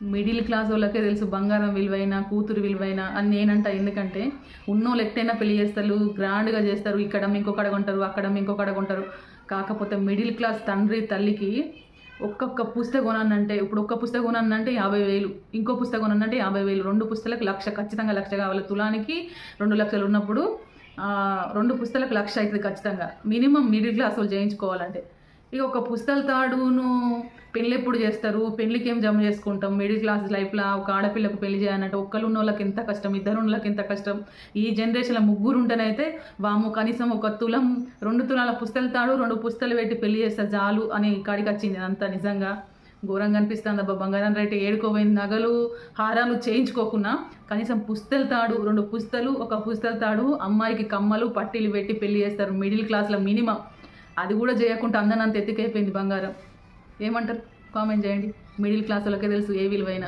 Middle class వాళ్ళకే తెలుసు బంగారం విలువైన కూతురు విలువైన అని నేనంట. ఎందుకంటే ఉన్నోళ్ళు ఎట్టైనా పెళ్లి చేస్తారు, గ్రాండ్గా చేస్తారు, ఇక్కడ ఇంకొకడ కొంటారు, అక్కడ ఇంకొకడ కొంటారు. కాకపోతే మిడిల్ క్లాస్ తండ్రి తల్లికి ఒక్కొక్క పుస్తకం కొనానంటే, ఇప్పుడు ఒక్క పుస్తకం కొనానంటే 50,000, ఇంకో పుస్తకం కొనానంటే 50,000, 2 పుస్తకాలకు 1,00,000, ఖచ్చితంగా 1,00,000 కావాలి. తులానికి 2,00,000 ఉన్నప్పుడు 2 పుస్తకాలకు 1,00,000 అవుతుంది ఖచ్చితంగా, మినిమం మిడిల్ క్లాస్ వాళ్ళు చేయించుకోవాలంటే. ఇక ఒక పుస్తల తాడును పెళ్ళి ఎప్పుడు చేస్తారు, పెళ్ళికి ఏం జమ చేసుకుంటాం. మిడిల్ క్లాస్ లైఫ్లో ఒక ఆడపిల్లకు పెళ్లి చేయాలంటే ఒక్కరు ఉన్న వాళ్ళకి ఎంత కష్టం, ఇద్దరు ఉన్న వాళ్ళకి ఎంత కష్టం. ఈ జనరేషన్లో ముగ్గురు ఉంటేనైతే వాము కనీసం 1 తులం 2 తులాల పుస్తల తాడు 2 పుస్తలు పెట్టి పెళ్లి చేస్తే చాలు అని కాడికి వచ్చింది. అంతా నిజంగా ఘోరంగా అనిపిస్తుంది. అబ్బా, బంగారం రేటు ఏడుకోపోయింది. నగలు హారాలు చేయించుకోకున్నా కనీసం పుస్తల తాడు 2 పుస్తలు, 1 పుస్తల తాడు, అమ్మాయికి కమ్మలు పట్టీలు పెట్టి పెళ్లి చేస్తారు మిడిల్ క్లాస్లో మినిమం. అది కూడా చేయకుండా అందనంత ఎత్తికైపోయింది బంగారం. ఏమంటారు? కామెంట్ చేయండి. మిడిల్ క్లాస్ వాళ్ళకే తెలుసు ఏ విలువైనా.